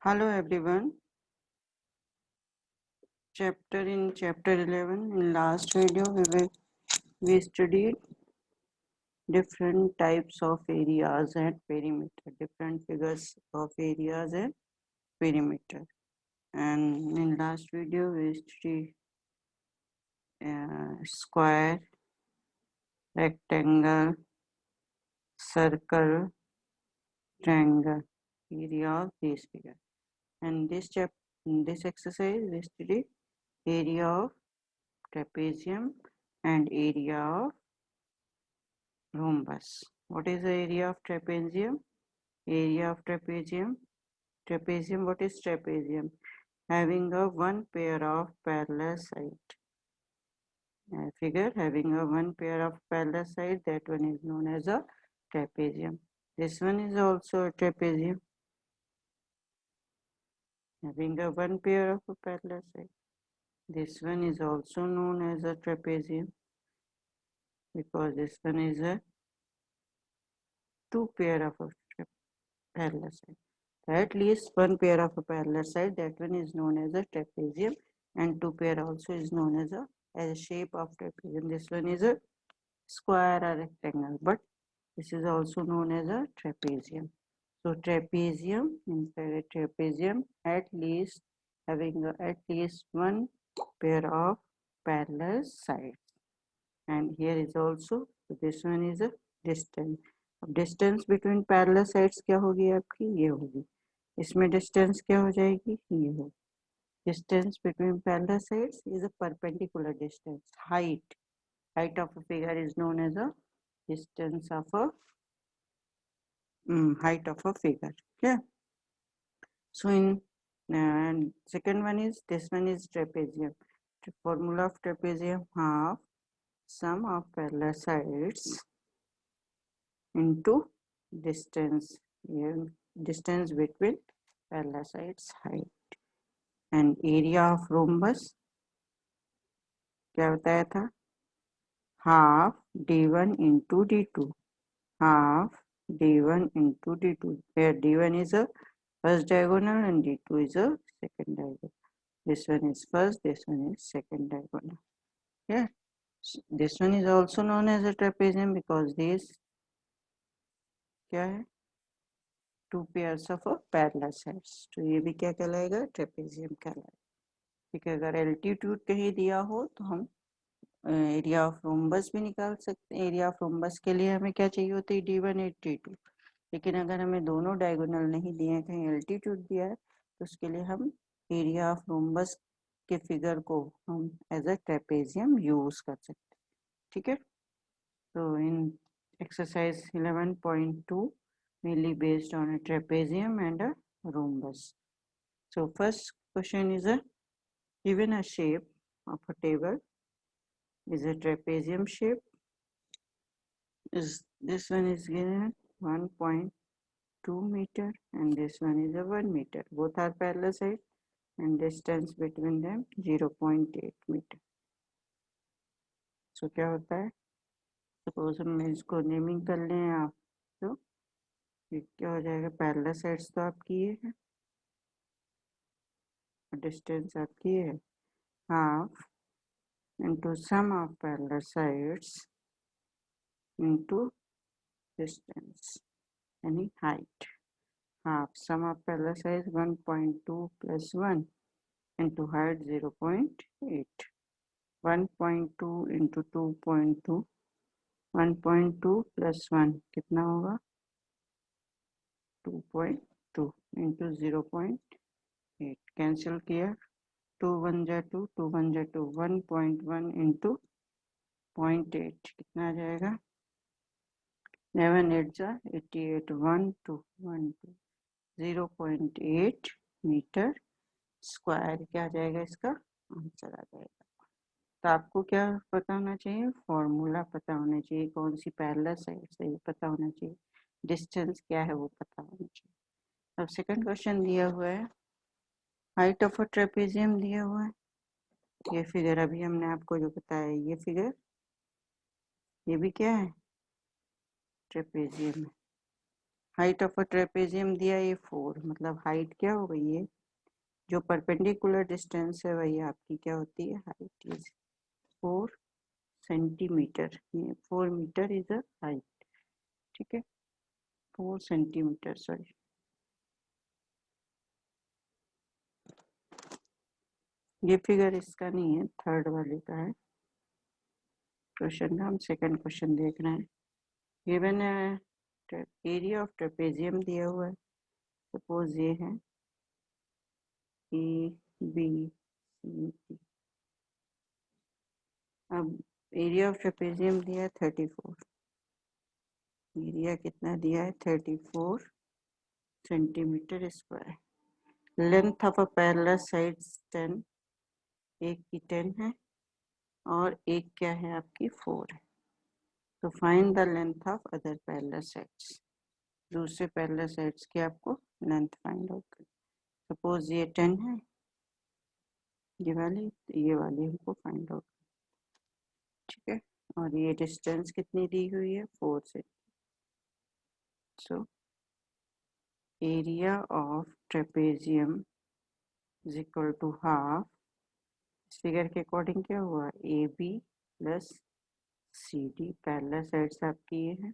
Hello everyone. Chapter 11. In last video we studied different types of areas and perimeter, different figures of areas and perimeter. And in last video we studied square, rectangle, circle, triangle, area of these figures. And in this exercise we studied area of trapezium and area of rhombus. What is the area of trapezium? Area of trapezium. Trapezium, what is trapezium? Having a one pair of parallel side. A figure having a one pair of parallel side, that one is known as a trapezium. This one is also a trapezium. Having a one pair of a parallel side. This one is also known as a trapezium because this one is a two pair of a parallel side. At least one pair of a parallel side, that one is known as a trapezium, and two pair also is known as a shape of trapezium. This one is a square or rectangle, but this is also known as a trapezium. So trapezium, inside a trapezium, at least having at least one pair of parallel sides. And here is also, so this one is a distance. Distance between parallel sides क्या होगी आपकी, ये होगी. इसमें distance क्या हो जाएगी, ये होगी. Distance between parallel sides is a perpendicular distance. height of a figure is known as a distance of a height of a figure. Okay, so in second one is, this one is trapezium. The formula of trapezium: half sum of parallel sides into distance, distance between parallel sides height. And area of rhombus क्या बताया था, half d1 into d2, half d1 into d2, where d1 is a first diagonal and d2 is a second diagonal. This one is first, this one is second diagonal. Yeah, this one is also known as a trapezium because this क्या है, two pairs of parallel sides. तो ये भी क्या कहलाएगा, trapezium कहलाएगा. ठीक है, अगर एल्टीट्यूड कहीं दिया हो तो हम एरिया ऑफ रोम्बस भी निकाल सकते हैं. एरिया ऑफ रोम्बस के लिए हमें क्या चाहिए होती है, d1 d2. लेकिन अगर हमें दोनों डायगोनल नहीं दिए हैं, कहीं एल्टीट्यूड दिया है, तो उसके लिए हम एरिया ऑफ रोम्बस के फिगर को हम एज अ ट्रेपेजियम यूज कर सकते हैं. ठीक है, तो इन exercise 11.2 mainly based on a trapezium and a rhombus. So first question is, given a shape of a table is a trapezium shape. Is this one is given 1.2 meter and this one is a 1 meter. Both are parallel side and distance between them 0.8 meter. So क्या होता है, suppose हम इसको naming कर लें आप, तो क्या हो जाएगा, पैरेलल साइड्स तो आपकी ये है, डिस्टेंस आपकी है, half into sum of parallel sides into distance यानी height. Half sum of parallel sides 1.2 plus 1 into height 0.8. 1.2 into 2.2, 1.2 plus 1 कितना होगा, 2.2 into 0.8. कैंसिल किया, 2 1 जा 2, 2 1 जा 2, 1.1 into 0.8 कितना आ जाएगा, 11 8 जा 88, 1 2 1 2, 0.8 मीटर स्क्वायर क्या आ जाएगा, इसका आंसर आ जाएगा. तो आपको क्या पता होना चाहिए, फॉर्मूला पता होना चाहिए, कौन सी पैरेलल साइड से ये पता होना चाहिए, डिस्टेंस क्या है वो पता होना चाहिए. अब सेकंड क्वेश्चन दिया हुआ है, हाइट ऑफ अ ट्रेपेजियम दिया हुआ है. ये फिगर अभी हमने आपको जो बताया, ये फिगर, ये भी क्या है, ट्रेपेजियम है. हाइट ऑफ अ ट्रेपेजियम दिया ये 4, मतलब हाइट क्या हो गई है, जो परपेंडिकुलर डिस्टेंस है वही आपकी क्या होती है, हाइट इज 4 सेंटीमीटर। ये 4 मीटर इज अ हाइट, ठीक है, 4 सेंटीमीटर, सॉरी। ये फिगर इसका नहीं है, थर्ड वाले का है क्वेश्चन का। हम सेकंड क्वेश्चन देख रहे हैं। गिवन है एरिया ऑफ ट्रेपेजियम दिया हुआ है, सपोज ये है ए बी सी डी। अब एरिया ऑफ ट्रेपेजियम दिया है 34, एरिया कितना दिया है 34 centimetre square. Length of a parallel sides 10, एक की 10 है और एक क्या है आपकी 4 है। तो find the length of other parallel sides, दूसरे पैरेलल साइड्स की आपको लेंथ फाइंड आउट करनी। सपोज ये 10 है ये वाली, तो ये वाली हमको फाइंड आउट, ठीक है। और ये डिस्टेंस कितनी दी हुई है 4 से। So area of trapezium is equal to half, इस फिगर के अकॉर्डिंग क्या हुआ, A B plus C D, parallel sides आपकी ये है,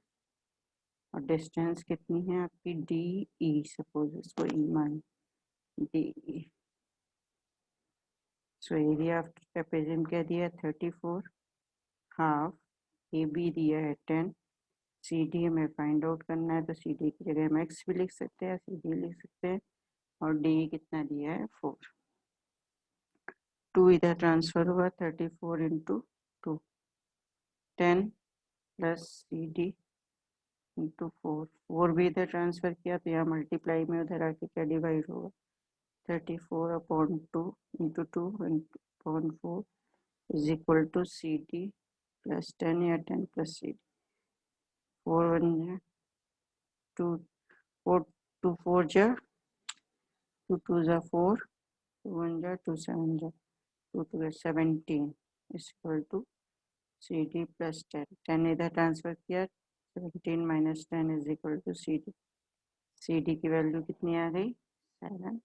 और डिस्टेंस कितनी है आपकी डी ई, सपोज इसको ई मान, D E. So area of trapezium क्या दिया 34, हाफ ए बी दिया है 10, सी डी हमें फाइंड आउट करना है, तो सी डी की जगह हम एक्स भी लिख सकते हैं, सी डी लिख सकते हैं, और डी कितना दिया है 4। 2 इधर ट्रांसफर हुआ, 34 into 2, 10 plus C D into 4, 4 भी इधर ट्रांसफर किया तो यहाँ मल्टीप्लाई में उधर आके क्या डिवाइड होगा, 34 upon 2 into 2 upon 4 is equal to C D plus 10 या 10 प्लस सी डी। 4 1 जा 2, 4 2 4 जा 2 2 जा 4, 2 1 जा 2 7 जा 2 2 जा 17 is equal to C D plus 10, 10 इधर ट्रांसफर किया, 17 minus 10 is equal to C D. C D की वैल्यू कितनी आ गई 7।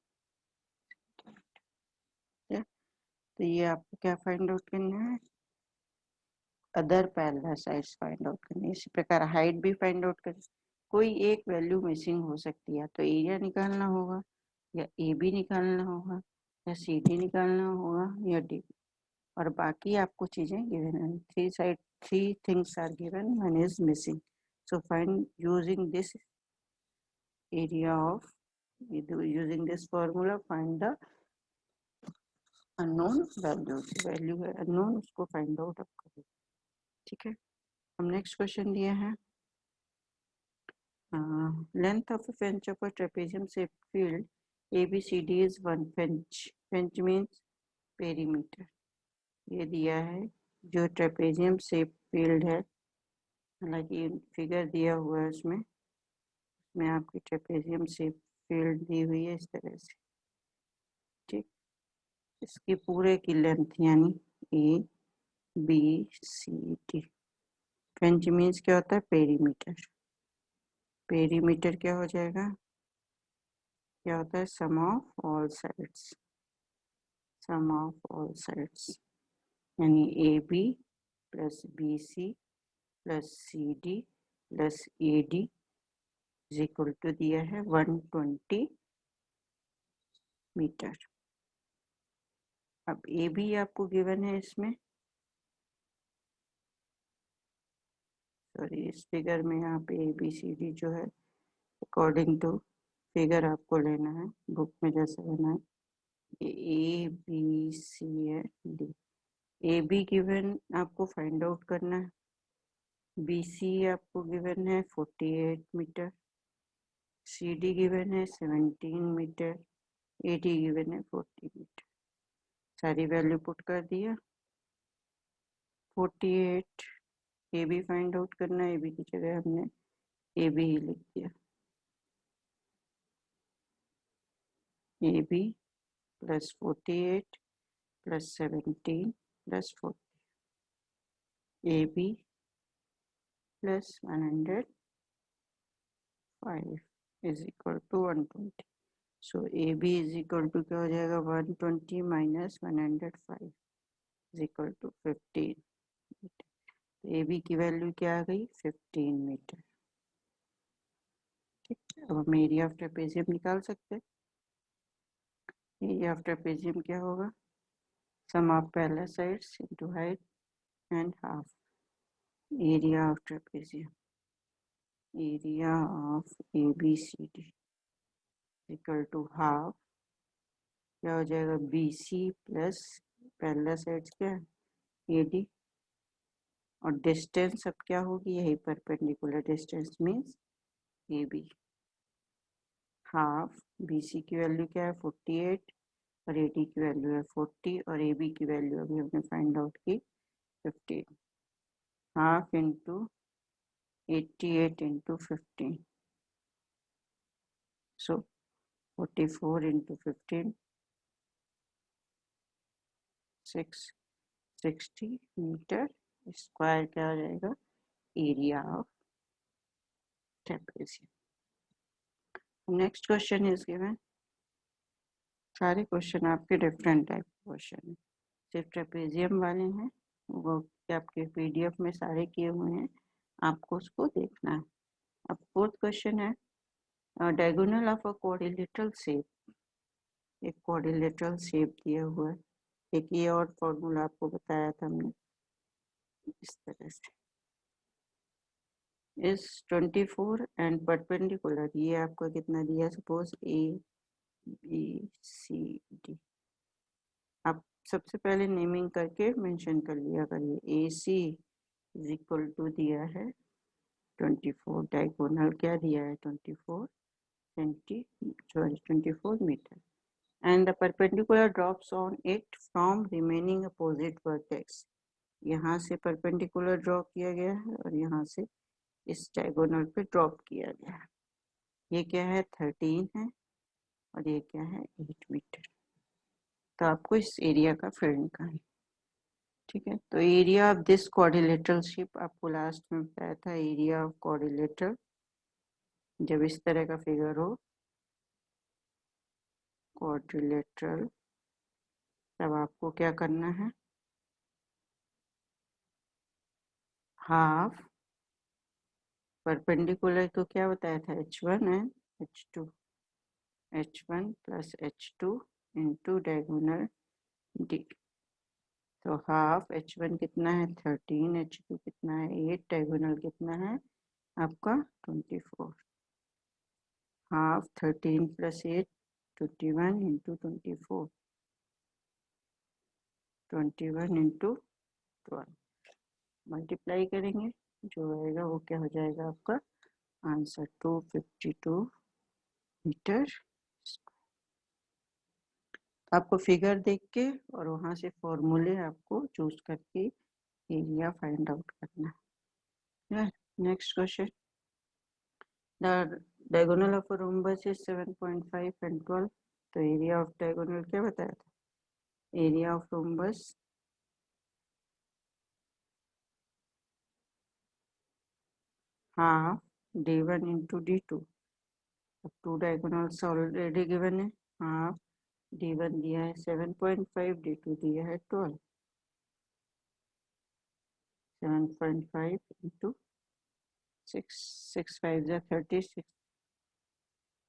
तो ये आपको क्या फाइंड आउट करना है, other parallel sides find out करनी है। इसी प्रकार हाइट भी फाइंड आउट कर, कोई एक वैल्यू मिसिंग हो सकती है, तो एरिया निकालना होगा, या ए बी निकालना होगा, या सी डी निकालना होगा, या डी, और बाकी आपको चीजें गिवन है। Three things are given, one is missing. So find using this area of, using this formula find the unknown values, value है अननोन उसको फाइंड आउट आप करो, ठीक है। हम नेक्स्ट क्वेश्चन दिया है, length of a fringe of a trapezium shaped field ABCD is 1 fringe, fringe means perimeter। ये दिया है जो ट्रेपेजियम शेप फील्ड है, हालांकि फिगर दिया हुआ है उसमें आपकी ट्रेपेजियम शेप फील्ड दी हुई है इस तरह से, ठीक। इसकी पूरे की लेंथ यानी A B C D, fringe means क्या होता है पेरीमीटर, पेरीमीटर क्या हो जाएगा, क्या होता है sum of all sides, sum of all sides, यानी A B plus B C plus C D plus A D is equal to दिया है 120 मीटर। अब ए बी आपको गिवन है इसमें, सॉरी इस फिगर में यहाँ पे ए बी सी डी जो है अकॉर्डिंग टू फिगर आपको लेना है, बुक में जैसे बना है, ए बी सी है डी। ए बी गिवन आपको फाइंड आउट करना है, बी सी आपको गिवन है 48 मीटर, सी डी गिवन है 17 मीटर, ए डी गिवन है 40 मीटर। सारी वैल्यू पुट कर दिया, 48 ए बी फाइंड आउट करना है, ए बी की जगह हमने ए बी ही लिख दिया, A B plus 48 plus 17 plus 40, A B plus 140 5 is equal to 120. So AB is equal to क्या हो जाएगा 120 minus 105 is equal to 15 metre. तो AB की वैल्यू क्या आ गई 15 मीटर. ठीक है, अब हम एरिया ऑफ ट्रेपेजियम निकाल सकते हैं. एरिया ऑफ ट्रेपेजियम क्या होगा sum of parallel sides into height and half. Area of trapezium area of ABCD equal to half क्या हो जाएगा BC प्लस पैरेलल साइड्स क्या AD और डिस्टेंस अब क्या होगी यही perpendicular distance means AB. Half BC की वैल्यू क्या है 48 और AD की वैल्यू है 40 और AB की वैल्यू अभी हमने फाइंड आउट की 15. Half into 88 into 15 so 44 into 15 660 metre square क्या हो जाएगा area of trapezium. Next question is given. सारे क्वेश्चन आपके डिफरेंट टाइप क्वेश्चन है सिर्फ ट्रेपेजियम वाले हैं वो आपके PDF में सारे किए हुए हैं आपको उसको देखना है. अब फोर्थ क्वेश्चन है diagonal of a quadrilateral shape. एक क्वाड्रिलेटरल शेप दिया हुआ है. एक ये और फॉर्मूला आपको बताया था हमने इस तरह से इस 24 एंड परपेंडिकुलर. ये आपको कितना दिया सपोज ABCD. आप सबसे पहले नेमिंग करके मेंशन कर लिया करिए. AC इज इक्वल टू दिया है 24 डायगोनल क्या दिया है 24 metre and the perpendicular drops on it from remaining opposite vertex. यहाँ से परपेंडिकुलर ड्रॉ किया गया है और यहाँ से इस डायगोनल पे ड्रॉप किया गया है. ये क्या है 13 है और ये क्या है 8 मीटर. तो आपको इस एरिया का फील्ड निकालना. ठीक है, तो area of this quadrilateral shape आपको लास्ट में बताया था. एरिया ऑफ क्वाड्रिलेटरल जब इस तरह का फिगर हो क्वाड्रिलेटरल तब आपको क्या करना है हाफ परपेंडिकुलर तो क्या बताया था H1 and H2 H1 plus H2 into diagonal D. तो हाफ H1 कितना है 13 H2 कितना है 8 डायगोनल कितना है आपका 24. Half 13 plus 8 21 into 24 21 into 12 multiply करेंगे जो आएगा वो क्या हो जाएगा आपका आंसर 252 मीटर. आपको फिगर देख के और वहां से फॉर्मूले आपको चूज करके एरिया फाइंड आउट करना है. Next question. The diagonal of a rhombus is 7.5 and 12. तो एरिया ऑफ डायगोनल क्या बताया था area of rhombus half D1 into D2. अब टू डायगोनल्स ऑलरेडी गिवन है. हाफ D1 दिया है 7.5 D2 दिया है 12. 7.5 into 6 5 30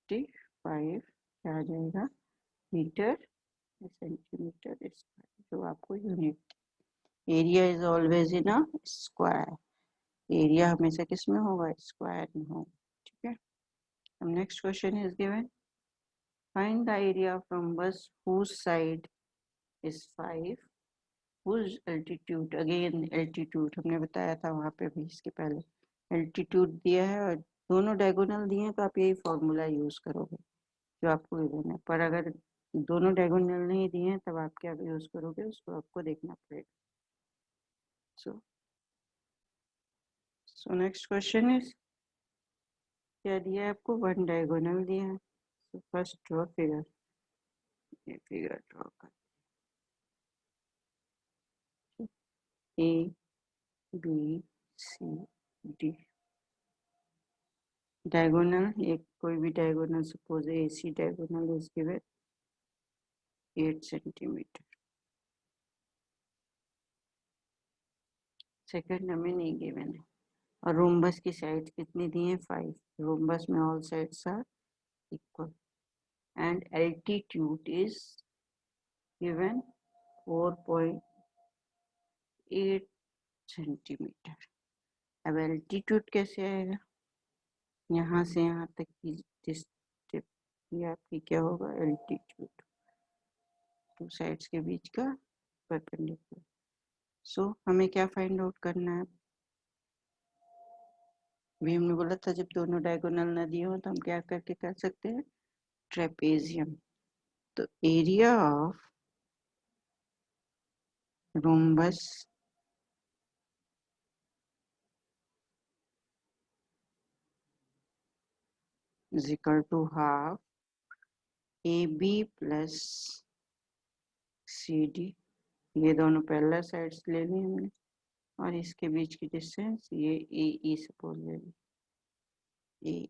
65 क्या आ जाएगा मीटर सेंटीमीटर स्क्वायर जो आपको unit. Area is always in a square. Area हमेशा किस में होगा स्क्वायर में होगा. ठीक है. अब next question is given find the area of rhombus whose side is 5 whose altitude again altitude हमने बताया था वहां पे भी इसके पहले एल्टीट्यूड दिया है और दोनों डायगोनल दिए हैं तो आप यही फॉर्मूला यूज करोगे जो आपको गिवन है. पर अगर दोनों डायगोनल नहीं दिए हैं तब आप क्या यूज करोगे उसको आपको देखना पड़ेगा. सो नेक्स्ट क्वेश्चन इज क्या दिया है आपको वन डायगोनल दिया है. So first draw figure. ये फिगर ड्रॉ कर A B C D. Diagonal, एक कोई भी diagonal, suppose AC diagonal is given 8 centimetre. Second हमें नहीं गिवन है। और रोम्बस की साइड कितनी दी है? 5। रोम्बस में all sides are equal and altitude is given 4.8 centimetre. अब एल्टीट्यूड कैसे आएगा? यहाँ से यहाँ तक की डिस्टेंस, ये आपकी क्या होगा? एल्टीट्यूड, टू साइड्स के बीच का परपेंडिकुलर। सो हमें क्या फाइंड आउट करना है? भी हमने बोला था जब दोनों डायगोनल ना दिए हो तो हम क्या करके कर सकते हैं? ट्रेपेजियम। तो area of rhombus is equal to half AB plus CD। ये दोनों पैरेलल साइड्स ले ली हमने और इसके बीच की डिस्टेंस ये AE सपोज ले ली। ए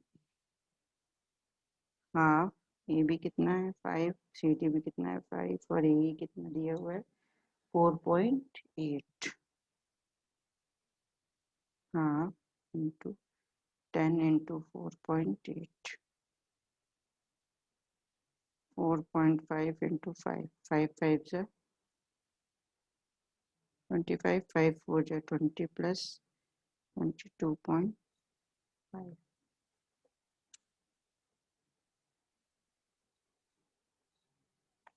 हाफ AB कितना है? 5। CD भी कितना है? 5। और AE कितना दिया हुआ है? 4.8। हाफ इंटू 10 इंटू 4.8, 4.5 इंटू 5, 5 5 जा 25, 5 4 जा 20 प्लस 22.5।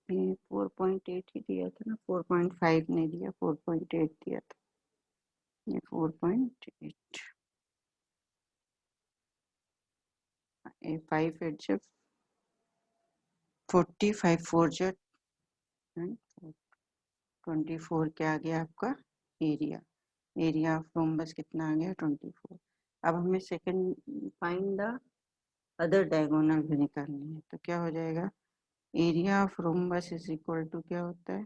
ये 4.8 ही दिया था ना, 4.5 नहीं दिया, 4.8 दिया था। ये 4.8, 5 8 जा 40, 5 4 जा 24। क्या आ गया आपका? एरिया। एरिया ऑफ रोम्बस कितना आ गया? 24। अब हमें second find the other diagonal भी निकालनी है। तो क्या हो जाएगा? Area of rhombus is equal to क्या होता है?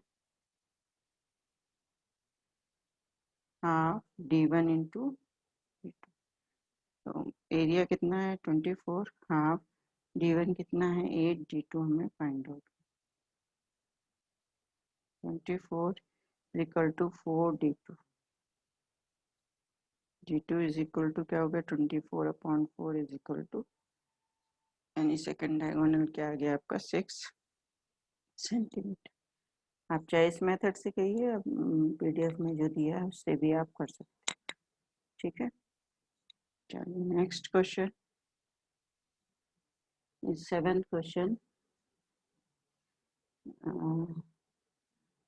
Half D1 into D2। तो एरिया कितना है? 24। हाफ D1 कितना है? 8। D2 हमें find out. 24 equal to 4 D2। D2 is equal to क्या हो गया? 24/4 इज इक्वल टू, यानी सेकंड डायगोनल क्या आ गया आपका? 6 सेंटीमीटर। आप चाहे इस मेथड से कहिए, PDF में जो दिया है उससे भी आप कर सकते हैं। ठीक है, चलिए next question is 7th question.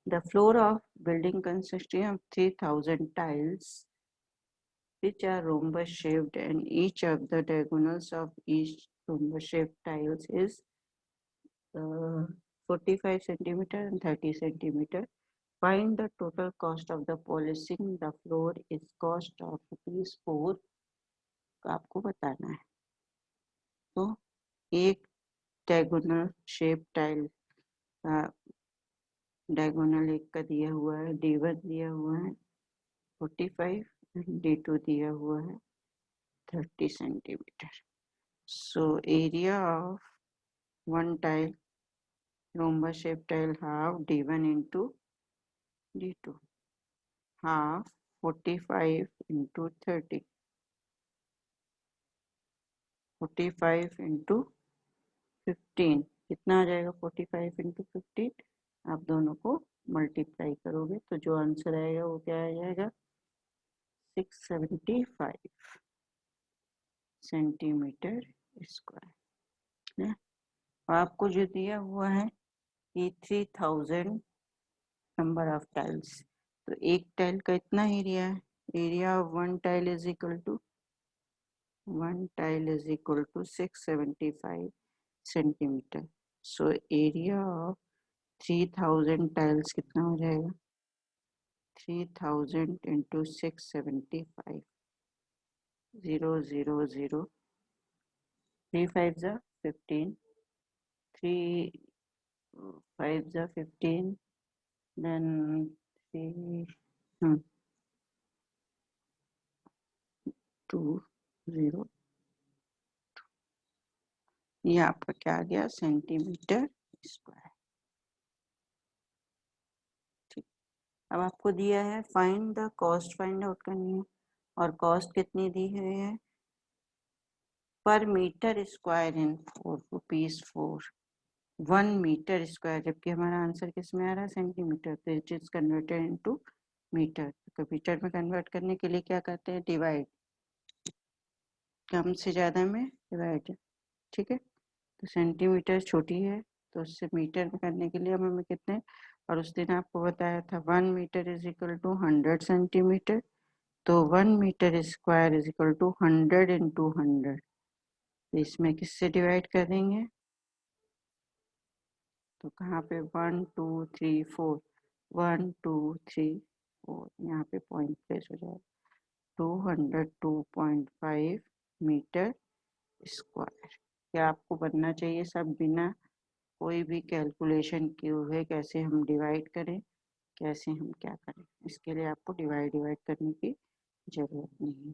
The floor of building consisting of 3000 tiles which are rhombus shaped, and each of the diagonals of each rhombus shaped tiles is 45 centimeter and 30 centimeter. Find the total cost of the polishing the floor is cost of ₹4। आपको बताना है। तो एक diagonal shape tile का diagonal एक का दिया हुआ है, D1 दिया हुआ है 45, D2 दिया हुआ है 30 centimetre. So area of one tile rhombus shape tile half D1 into D2, half 45 into 30, 45 into 15 कितना आ जाएगा? 45 into 15 आप दोनों को मल्टीप्लाई करोगे तो जो आंसर आएगा वो क्या आ जाएगा? 675 सेंटीमीटर स्क्वायर। आपको जो दिया हुआ है कि 3000 नंबर ऑफ टाइल्स, तो एक टाइल का इतना एरिया है। Area of one tile is equal to 675 centimetre. So area of 3000 tiles कितना हो जाएगा? 3000 इंटू 675, 000, 3 5 जा 15, 3 5 जा 15, then 3 2 0 ये आपका क्या आ गया, सेंटीमीटर स्क्वायर। ठीक, अब आपको दिया है find the cost, find out करनी है, और कॉस्ट कितनी दी हुई है, पर मीटर स्क्वायर इन 4 रुपीज 4, 1 मीटर स्क्वायर, जबकि हमारा आंसर किस में आ रहा है, सेंटीमीटर, तो it is converted into metre. तो मीटर में कन्वर्ट करने के लिए क्या करते हैं, डिवाइड, कम से ज़्यादा में डिवाइड। ठीक है, तो सेंटीमीटर छोटी है, तो उससे मीटर में करने के लिए हमें कितने, और उस दिन आपको बताया था 1 metre is equal to 100 centimetre, तो 1 metre square is equal to 100 into 100, तो इसमें किससे डिवाइड करेंगे, तो कहाँ पे 1 2 3 4, 1 2 3 4, यहाँ पे पॉइंट प्लेस हो जाएगा, 202.5 मीटर स्क्वायर। क्या आपको बनना चाहिए सब बिना कोई भी कैलकुलेशन किए हुए, कैसे हम डिवाइड करें, कैसे हम क्या करें, इसके लिए आपको डिवाइड करने की जरूरत नहीं है।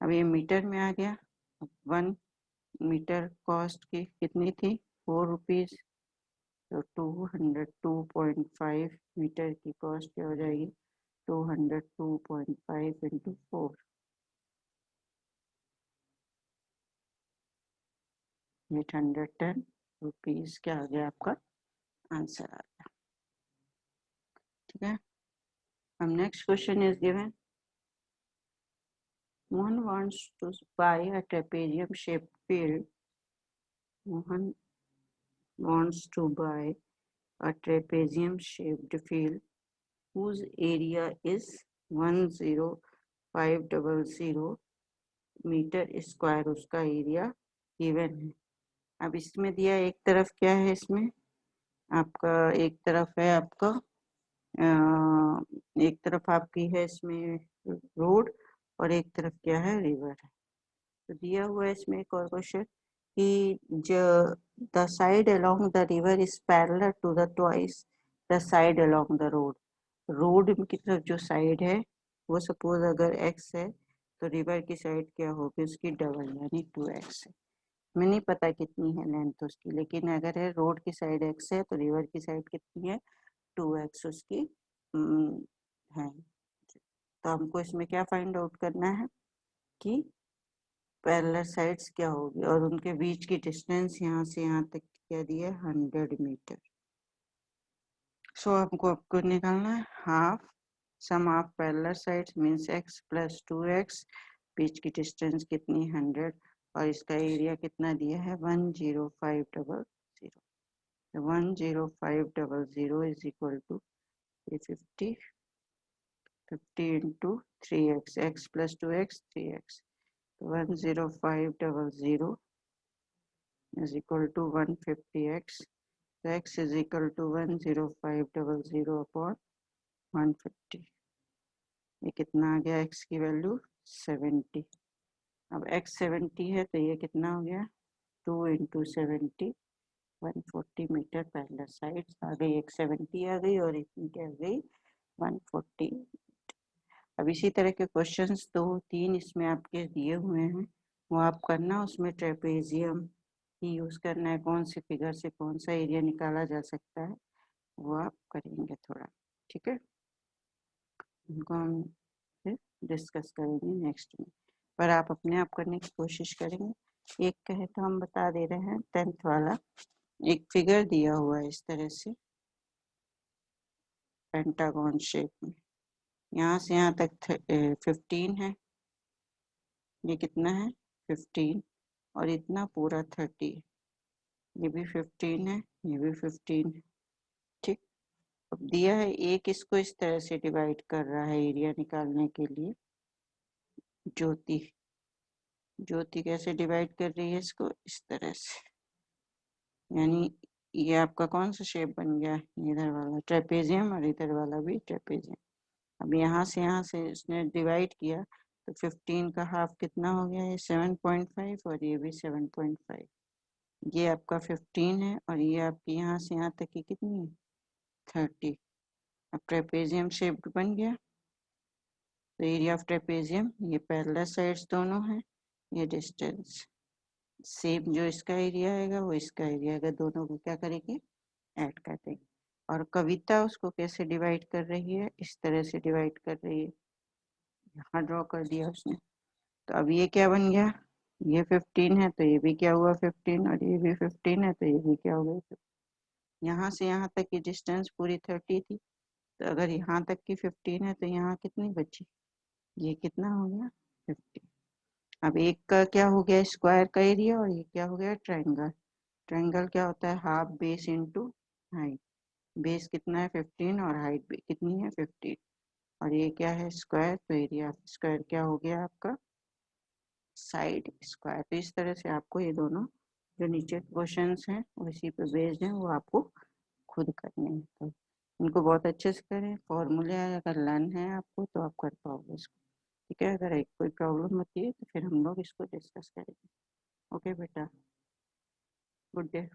अब ये मीटर में आ गया, 1 मीटर कॉस्ट की कितनी थी, 4 रुपीज, तो 202.5 मीटर की कॉस्ट क्या हो जाएगी, 202.5 इंटू 4, 810 रुपीज, क्या हो गया आपका आंसर आ गया। ठीक है, अब next question is given, Mohan wants to buy a trapezium shaped field. Mohan wants to buy a trapezium shaped field whose area is 10500 metre square, उसका एरिया गिवन है। अब इसमें दिया एक तरफ क्या है, इसमें आपका एक तरफ है आपका एक तरफ आपकी है इसमें रोड, और एक तरफ क्या है, रिवर है। तो दिया हुआ है इसमें एक और क्वेश्चन कि the side along the river is parallel to the twice the side along the road, road की तरफ जो साइड है वो सपोज अगर x है, तो रिवर की साइड क्या होगी, उसकी डबल यानी 2x है। हमें नहीं पता कितनी है लेंथ उसकी, लेकिन अगर है रोड की साइड x है, तो रिवर की साइड कितनी है, 2x उसकी है। तो हमको इसमें क्या फाइंड आउट करना है कि पैरेलल साइड्स क्या होगी, और उनके बीच की डिस्टेंस यहाँ से यहाँ तक क्या दिया है, 100 मीटर। सो आपको निकालना है half sum of parallel sides means x plus 2x, बीच की डिस्टेंस कितनी, 100, और इसका एरिया कितना दिया है, 10500, 10500 is equal to 350, 50 into 3x, x plus 2x 3x, 10500 is equal to 150x, so x is equal to 10500 upon 150, ये कितना आ गया, x की वैल्यू 70। अब x 70 है, तो ये कितना हो गया, 2 इंटू 70, 140 मीटर पैरेलल साइड आ गई, एक 70 आ गई और एक क्या आ गई, 140। अब इसी तरह के क्वेश्चंस 2-3 इसमें आपके दिए हुए हैं, वो आप करना, उसमें ट्रेपेजियम ही यूज करना है, कौन सी फिगर से कौन सा एरिया निकाला जा सकता है वो आप करेंगे थोड़ा। ठीक है, उनको हम फिर डिस्कस करेंगे नेक्स्ट में, पर आप अपने आप करने की कोशिश करेंगे। एक कहे तो हम बता दे रहे हैं 10th वाला, एक फिगर दिया हुआ है इस तरह से पेंटागन शेप में, यहाँ से यहाँ तक 15 है, ये कितना है 15, और इतना पूरा 30 है, ये भी 15 है, ये भी 15 है। ठीक, अब दिया है एक इसको इस तरह से डिवाइड कर रहा है एरिया निकालने के लिए, ज्योति, ज्योति कैसे डिवाइड कर रही है इसको, इस तरह से, यानी ये आपका कौन सा शेप बन गया, इधर वाला ट्रेपेजियम और इधर वाला भी ट्रेपेजियम। अब यहाँ से इसने डिवाइड किया, तो 15 का हाफ कितना हो गया, ये 7.5, और ये भी 7.5, ये आपका 15 है, और ये आपकी यहाँ से यहाँ तक की कितनी है, 30। अब ट्रेपेजियम शेप बन गया, तो एरिया ऑफ ट्रेपेजियम, ये पैरेलल साइड्स दोनों हैं, ये डिस्टेंस, सेम जो इसका एरिया आएगा वो इसका एरिया आएगा, दोनों को क्या करेंगे, ऐड कर देंगे। और कविता उसको कैसे डिवाइड कर रही है, इस तरह से डिवाइड कर रही है, यहाँ ड्रॉ कर दिया उसने। तो अब ये क्या बन गया, ये 15 है तो ये भी क्या हुआ 15, और ये भी 15 है तो ये भी क्या हो गया 15। यहाँ से यहाँ तक की डिस्टेंस पूरी 30 थी, तो अगर यहाँ तक की 15 है तो यहाँ कितनी बची, ये कितना हो गया 50। अब एक का क्या हो गया स्क्वायर का एरिया, और ये क्या हो गया ट्रायंगल। ट्रायंगल क्या होता है, half base into height. Base कितना है 15 और हाइट भी कितनी है 15, और ये क्या है स्क्वायर, तो एरिया स्क्वायर क्या हो गया आपका साइड स्क्वायर। तो इस तरह से आपको ये दोनों जो नीचे क्वेश्चंस हैं उसी पे बेस्ड हैं, वो आपको खुद करने हैं। तो इनको बहुत अच्छे से करें, फॉर्मूले अगर लर्न है आपको तो आप कर पाओगे इसको। ठीक है, अगर एक कोई प्रॉब्लम होती है तो फिर हम लोग इसको डिस्कस करेंगे। ओके बेटा, गुड डे।